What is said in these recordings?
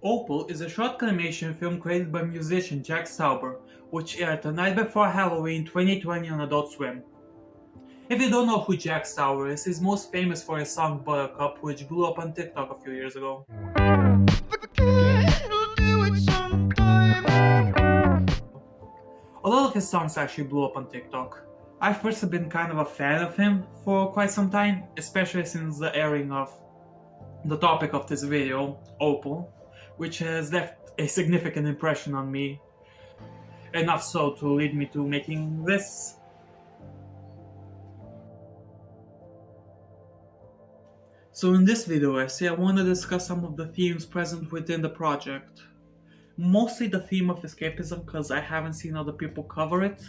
Opal is a short animation film created by musician Jack Stauber, which aired the night before Halloween 2020 on Adult Swim. If you don't know who Jack Stauber is, he's most famous for his song Buttercup, which blew up on TikTok a few years ago. A lot of his songs actually blew up on TikTok. I've personally been kind of a fan of him for quite some time, especially since the airing of the topic of this video, Opal, which has left a significant impression on me, enough so to lead me to making this. So in this video essay, I want to discuss some of the themes present within the project. Mostly the theme of escapism, because I haven't seen other people cover it.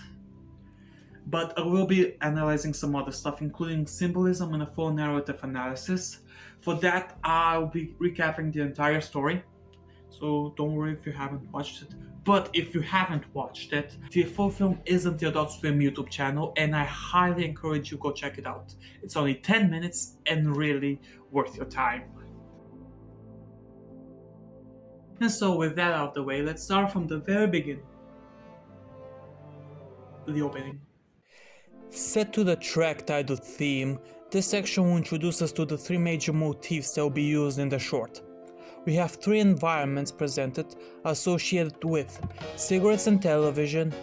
But I will be analyzing some other stuff, including symbolism and a full narrative analysis. For that, I'll be recapping the entire story. So don't worry if you haven't watched it. But if you haven't watched it, the full film is on the Adult Swim YouTube channel, and I highly encourage you go check it out. It's only 10 minutes and really worth your time. And so with that out of the way, let's start from the very beginning. The opening. Set to the track titled theme, this section will introduce us to the three major motifs that will be used in the short. We have three environments presented associated with cigarettes and television,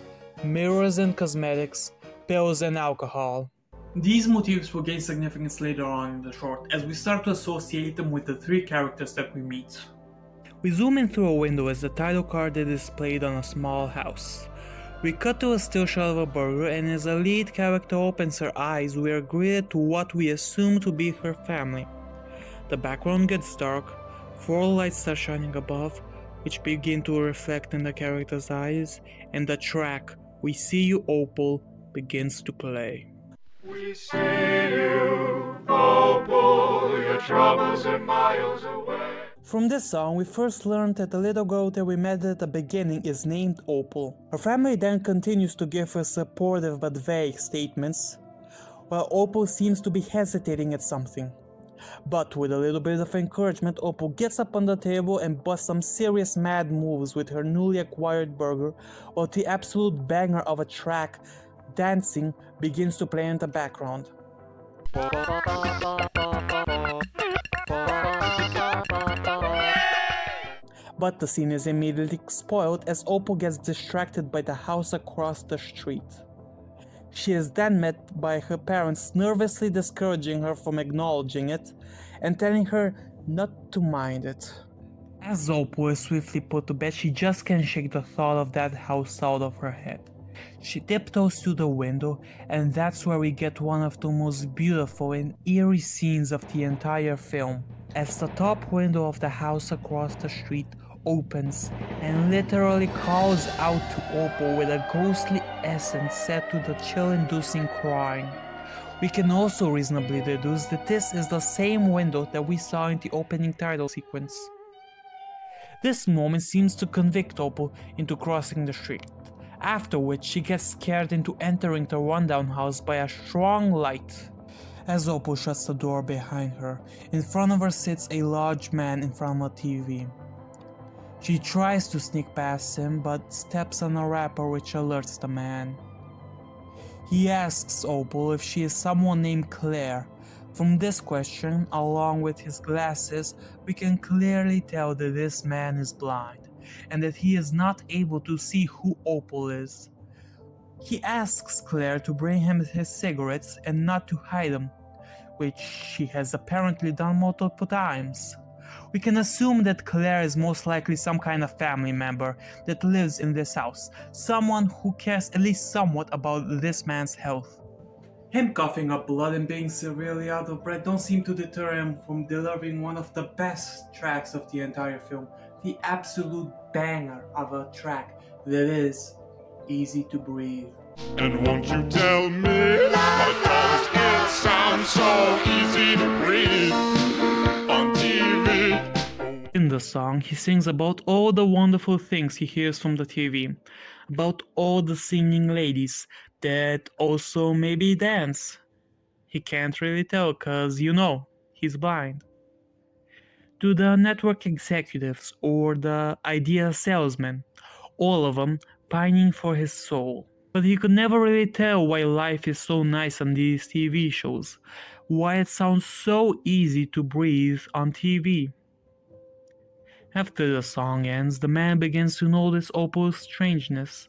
mirrors and cosmetics, pills and alcohol. These motifs will gain significance later on in the short as we start to associate them with the three characters that we meet. We zoom in through a window as the title card is displayed on a small house. We cut to a still shot of a burger, and as the lead character opens her eyes, we are greeted to what we assume to be her family. The background gets dark, four lights start shining above, which begin to reflect in the character's eyes, and the track, We See You Opal, begins to play. We see you, Opal, your troubles are miles away. From this song, we first learned that the little girl that we met at the beginning is named Opal. Her family then continues to give her supportive but vague statements, while Opal seems to be hesitating at something. But with a little bit of encouragement, Opal gets up on the table and busts some serious mad moves with her newly acquired burger, while the absolute banger of a track, Dancing, begins to play in the background. But the scene is immediately spoiled as Opal gets distracted by the house across the street. She is then met by her parents nervously discouraging her from acknowledging it and telling her not to mind it. As Opal is swiftly put to bed, she just can't shake the thought of that house out of her head. She tiptoes to the window, and that's where we get one of the most beautiful and eerie scenes of the entire film. As the top window of the house across the street opens and literally calls out to Opal with a ghostly essence set to the chill-inducing crying. We can also reasonably deduce that this is the same window that we saw in the opening title sequence. This moment seems to convict Opal into crossing the street, after which she gets scared into entering the rundown house by a strong light. As Opal shuts the door behind her, in front of her sits a large man in front of a TV. She tries to sneak past him, but steps on a wrapper which alerts the man. He asks Opal if she is someone named Claire. From this question, along with his glasses, we can clearly tell that this man is blind, and that he is not able to see who Opal is. He asks Claire to bring him his cigarettes and not to hide them, which she has apparently done multiple times. We can assume that Claire is most likely some kind of family member that lives in this house, someone who cares at least somewhat about this man's health. Him coughing up blood and being severely out of breath don't seem to deter him from delivering one of the best tracks of the entire film, the absolute banger of a track that is Easy to Breathe. And won't you tell me, why does it sound so easy to breathe on TV? In the song, he sings about all the wonderful things he hears from the TV, about all the singing ladies that also maybe dance. He can't really tell cause, he's blind. to the network executives or the idea salesmen, all of them pining for his soul. But he could never really tell why life is so nice on these TV shows, why it sounds so easy to breathe on TV. After the song ends, the man begins to notice Opal's strangeness.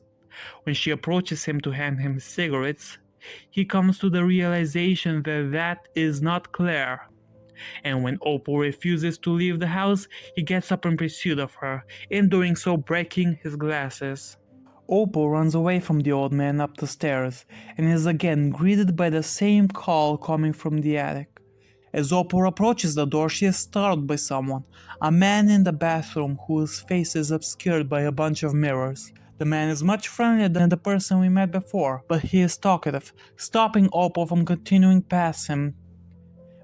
When she approaches him to hand him cigarettes, he comes to the realization that that is not Claire. And when Opal refuses to leave the house, he gets up in pursuit of her, in doing so breaking his glasses. Opal runs away from the old man up the stairs and is again greeted by the same call coming from the attic. As Opal approaches the door, she is startled by someone, a man in the bathroom whose face is obscured by a bunch of mirrors. The man is much friendlier than the person we met before, but he is talkative, stopping Opal from continuing past him,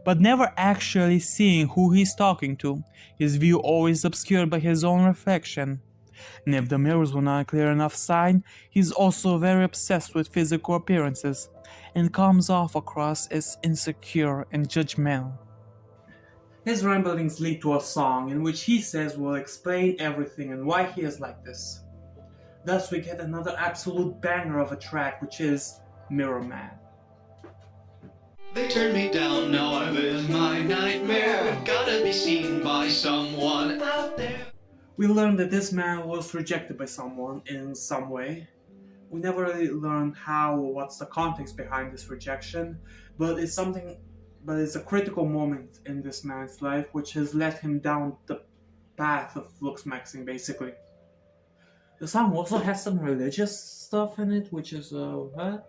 but never actually seeing who he's talking to, his view always obscured by his own reflection. And if the mirrors were not a clear enough sign, he's also very obsessed with physical appearances, and comes off across as insecure and judgmental. His ramblings lead to a song in which he says will explain everything and why he is like this. Thus we get another absolute banger of a track, which is Mirror Man. They turned me down, now I live my nightmare. Gotta be seen by someone out there. We learn that this man was rejected by someone in some way. We never really learn how or what's the context behind this rejection, but it's a critical moment in this man's life which has led him down the path of looks maxing basically. The song also has some religious stuff in it, which is what?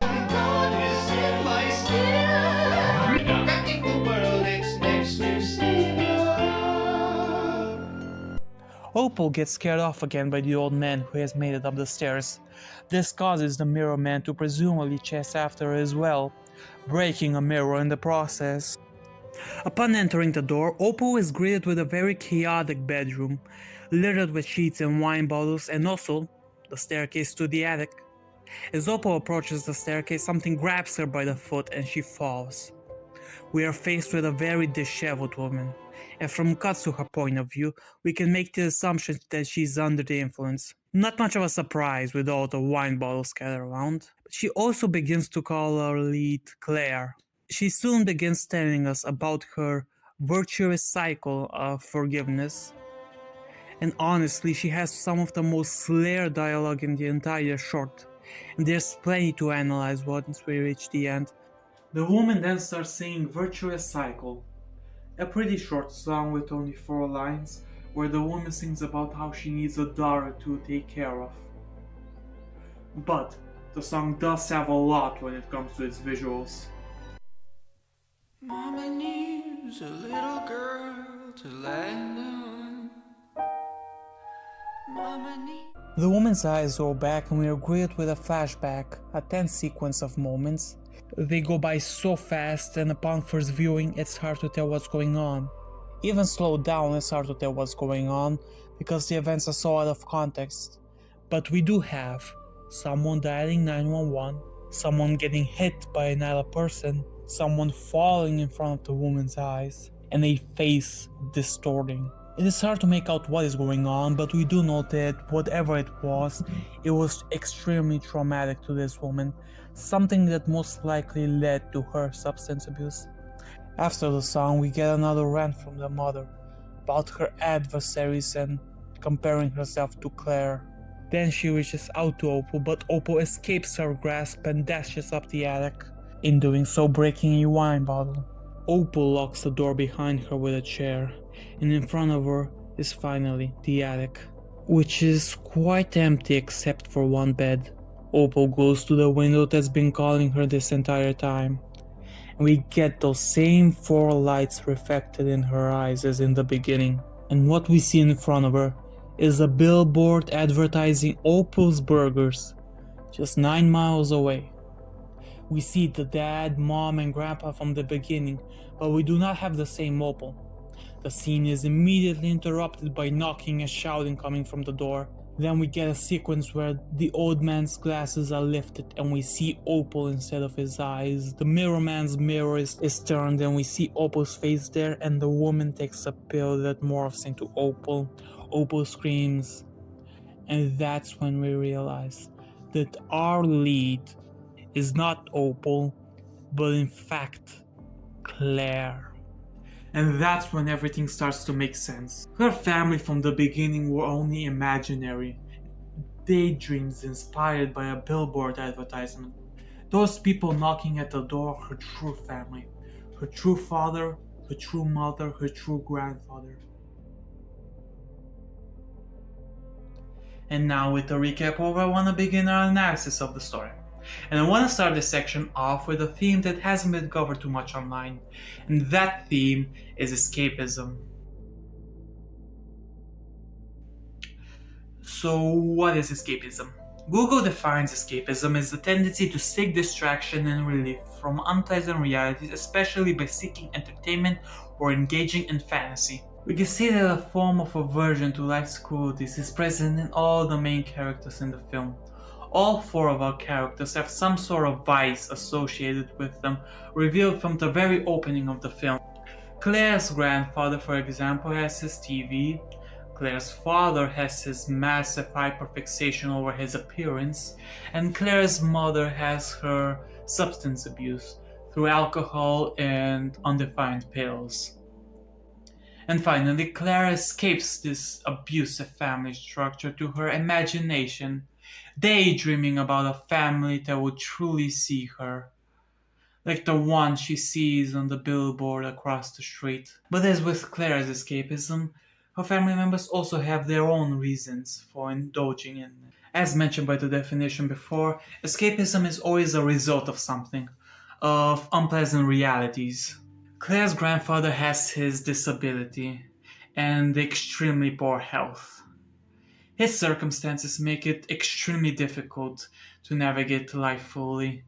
God is in my skin. Wrecking the world, it's next to sin. Opal gets scared off again by the old man who has made it up the stairs. This causes the mirror man to presumably chase after her as well, breaking a mirror in the process. Upon entering the door, Opal is greeted with a very chaotic bedroom, littered with sheets and wine bottles, and also the staircase to the attic. As Opal approaches the staircase, something grabs her by the foot and she falls. We are faced with a very disheveled woman, and from Katsuha's point of view, we can make the assumption that she's under the influence. Not much of a surprise with all the wine bottles scattered around, but she also begins to call our lead Claire. She soon begins telling us about her virtuous cycle of forgiveness. And honestly, she has some of the most Slayer dialogue in the entire short, and there's plenty to analyze once we reach the end. The woman then starts singing Virtuous Cycle, a pretty short song with only 4 lines, where the woman sings about how she needs a daughter to take care of. But the song does have a lot when it comes to its visuals. Mama needs a little girl to land on. Mama needs. The woman's eyes roll back and we are greeted with a flashback, a tense sequence of moments. They go by so fast and upon first viewing it's hard to tell what's going on. Even slowed down it's hard to tell what's going on because the events are so out of context. But we do have someone dialing 911, someone getting hit by another person, someone falling in front of the woman's eyes, and a face distorting. It is hard to make out what is going on, but we do know that whatever it was extremely traumatic to this woman, something that most likely led to her substance abuse. After the song, we get another rant from the mother about her adversaries and comparing herself to Claire. Then she reaches out to Opal, but Opal escapes her grasp and dashes up the attic, in doing so breaking a wine bottle. Opal locks the door behind her with a chair, and in front of her is finally the attic, which is quite empty except for one bed. Opal goes to the window that's been calling her this entire time, and we get those same 4 lights reflected in her eyes as in the beginning. And what we see in front of her is a billboard advertising Opal's Burgers, just 9 miles away. We see the dad, mom, and grandpa from the beginning, but we do not have the same Opal. The scene is immediately interrupted by knocking and shouting coming from the door. Then we get a sequence where the old man's glasses are lifted and we see Opal instead of his eyes. The mirror man's mirror is turned and we see Opal's face there, and the woman takes a pill that morphs into Opal. Opal screams, and that's when we realize that our lead is not Opal, but in fact Claire. And that's when everything starts to make sense. Her family from the beginning were only imaginary, daydreams inspired by a billboard advertisement. Those people knocking at the door, her true family, her true father, her true mother, her true grandfather. And now with the recap over, I want to begin our analysis of the story. And I want to start this section off with a theme that hasn't been covered too much online, and that theme is escapism. So what is escapism? Google defines escapism as the tendency to seek distraction and relief from unpleasant realities, especially by seeking entertainment or engaging in fantasy. We can see that a form of aversion to life's cruelties is present in all the main characters in the film. All four of our characters have some sort of vice associated with them, revealed from the very opening of the film. Claire's grandfather, for example, has his TV. Claire's father has his massive hyperfixation over his appearance. And Claire's mother has her substance abuse through alcohol and undefined pills. And finally, Claire escapes this abusive family structure to her imagination, daydreaming about a family that would truly see her, like the one she sees on the billboard across the street. But as with Claire's escapism, her family members also have their own reasons for indulging in it. As mentioned by the definition before, escapism is always a result of something, of unpleasant realities. Claire's grandfather has his disability and extremely poor health. His circumstances make it extremely difficult to navigate life fully,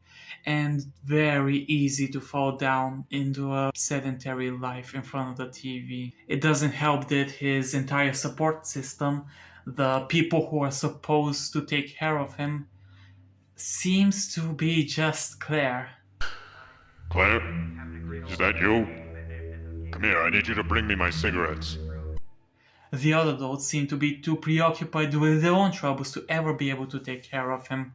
and very easy to fall down into a sedentary life in front of the TV. It doesn't help that his entire support system, the people who are supposed to take care of him, seems to be just Claire. Claire? Is that you? Come here, I need you to bring me my cigarettes. The other adults seem to be too preoccupied with their own troubles to ever be able to take care of him.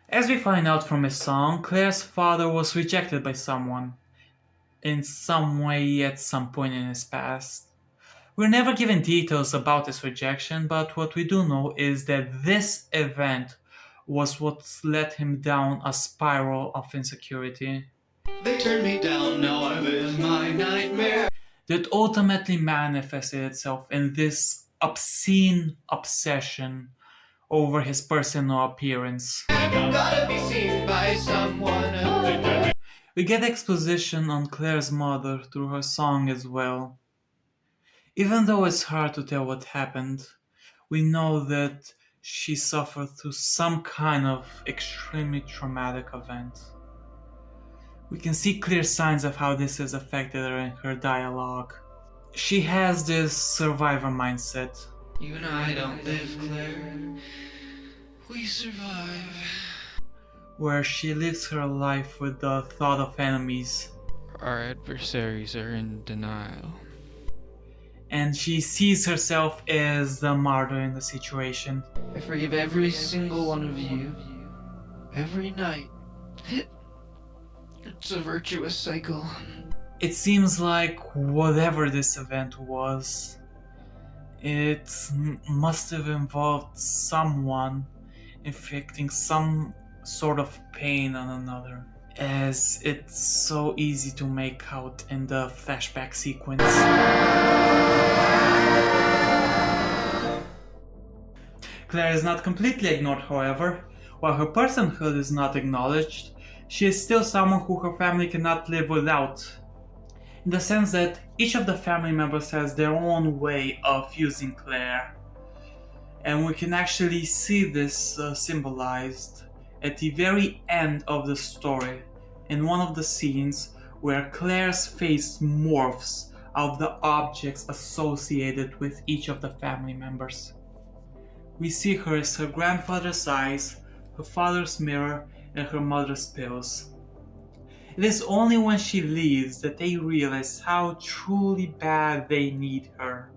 As we find out from his song, Claire's father was rejected by someone, in some way at some point in his past. We're never given details about this rejection, but what we do know is that this event was what led him down a spiral of insecurity. They turned me down, now I live my nightmare. That ultimately manifested itself in this obscene obsession over his personal appearance. Gotta be seen by someone. We get exposition on Claire's mother through her song as well. Even though it's hard to tell what happened, we know that she suffered through some kind of extremely traumatic event. We can see clear signs of how this has affected her in her dialogue. She has this survivor mindset. You and I don't live, Claire. We survive. Where she lives her life with the thought of enemies. Our adversaries are in denial. And she sees herself as the martyr in the situation. I forgive every single one of you. Every night. It's a virtuous cycle. It seems like whatever this event was, it must have involved someone inflicting some sort of pain on another, as it's so easy to make out in the flashback sequence. Claire is not completely ignored, however. While her personhood is not acknowledged, she is still someone who her family cannot live without, in the sense that each of the family members has their own way of using Claire. And we can actually see this symbolized at the very end of the story, in one of the scenes where Claire's face morphs out of the objects associated with each of the family members. We see her as her grandfather's eyes, her father's mirror, and her mother's pills. It is only when she leaves that they realize how truly bad they need her,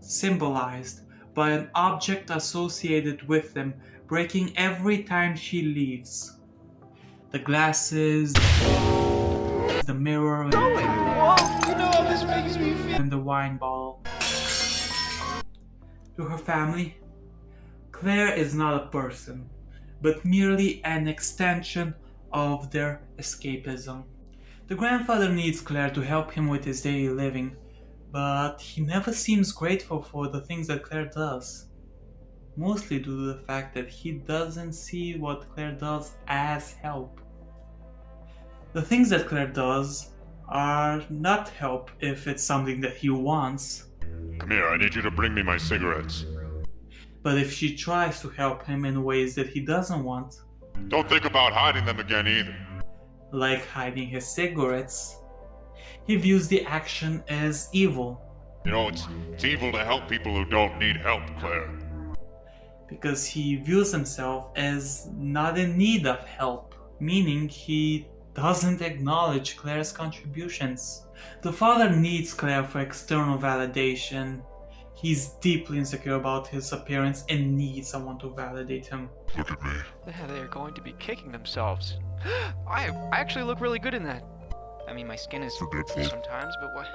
symbolized by an object associated with them breaking every time she leaves. The glasses, the mirror, and the wine bottle. To her family, Claire is not a person, but merely an extension of their escapism. The grandfather needs Claire to help him with his daily living, but he never seems grateful for the things that Claire does. Mostly due to the fact that he doesn't see what Claire does as help. The things that Claire does are not help if it's something that he wants, Come here, I need you to bring me my cigarettes. but if she tries to help him in ways that he doesn't want, Don't think about hiding them again either. like hiding his cigarettes, he views the action as evil, You know, it's evil to help people who don't need help, Claire. because he views himself as not in need of help, meaning he doesn't acknowledge Claire's contributions. The father needs Claire for external validation. He's deeply insecure about his appearance and needs someone to validate him. Look at me. Yeah, they're going to be kicking themselves. I actually look really good in that. I mean, my skin is Forgetful. sometimes, but what?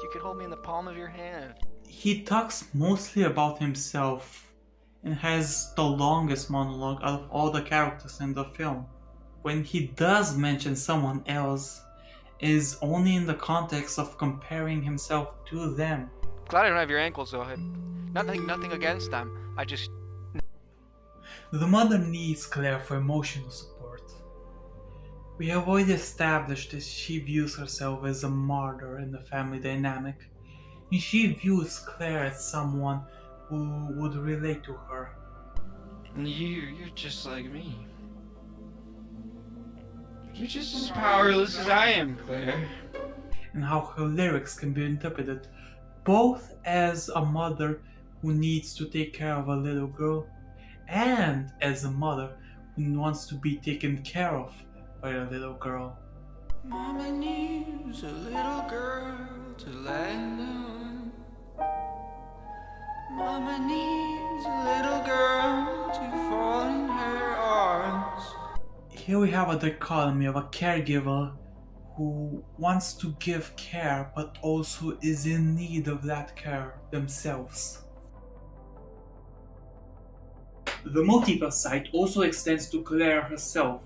You could hold me in the palm of your hand. He talks mostly about himself and has the longest monologue out of all the characters in the film. When he does mention someone else, is only in the context of comparing himself to them. Glad I don't have your ankles, though. Nothing against them. I just... The mother needs Claire for emotional support. We have already established that she views herself as a martyr in the family dynamic, and she views Claire as someone who would relate to her. You're just like me. You're just as powerless as I am, Claire. And how her lyrics can be interpreted both as a mother who needs to take care of a little girl and as a mother who wants to be taken care of by a little girl. Mama needs a little girl to land on. Mama needs a little girl to fall in her arms. Here we have a dichotomy of a caregiver who wants to give care but also is in need of that care themselves. The motif of sight also extends to Claire herself,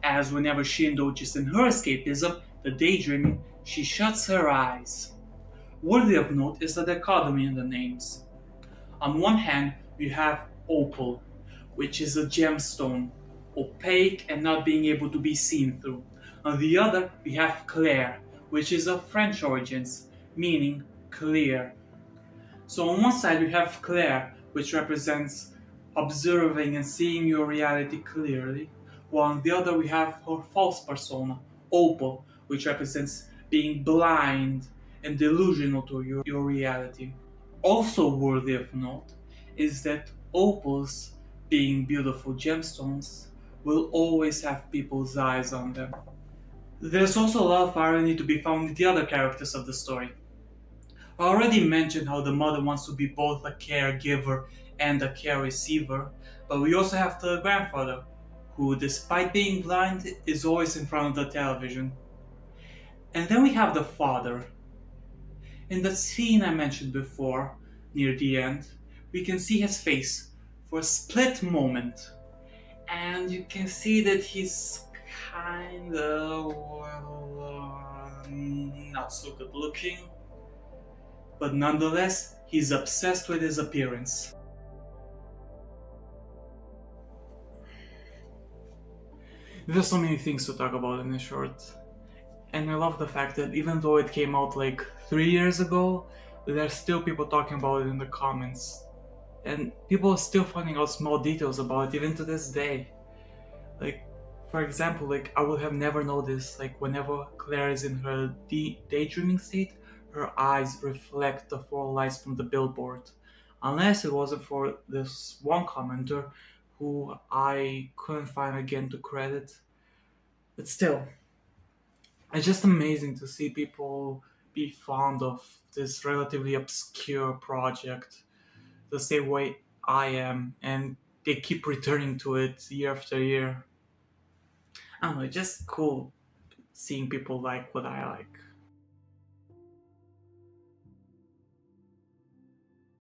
as whenever she indulges in her escapism, the daydreaming, she shuts her eyes. Worthy of note is the dichotomy in the names. On one hand, you have Opal, which is a gemstone, opaque and not being able to be seen through. On the other, we have Claire, which is of French origins, meaning clear. So on one side we have Claire, which represents observing and seeing your reality clearly, while on the other we have her false persona, Opal, which represents being blind and delusional to your reality. Also worthy of note is that opals, being beautiful gemstones, will always have people's eyes on them. There's also a lot of irony to be found in the other characters of the story. I already mentioned how the mother wants to be both a caregiver and a care receiver, but we also have the grandfather, who despite being blind is always in front of the television. And then we have the father. In the scene I mentioned before, near the end, we can see his face for a split moment, and you can see that he's kinda, not so good looking, but nonetheless, he's obsessed with his appearance. There's so many things to talk about in this short, and I love the fact that even though it came out like 3 years ago, there's still people talking about it in the comments, and people are still finding out small details about it even to this day. Like, for example, like I would have never noticed, like whenever Claire is in her daydreaming state, her eyes reflect the four lights from the billboard. unless it wasn't for this one commenter who I couldn't find again to credit. But still, it's just amazing to see people be fond of this relatively obscure project the same way I am, and they keep returning to it year after year. I don't know, it's just cool seeing people like what I like.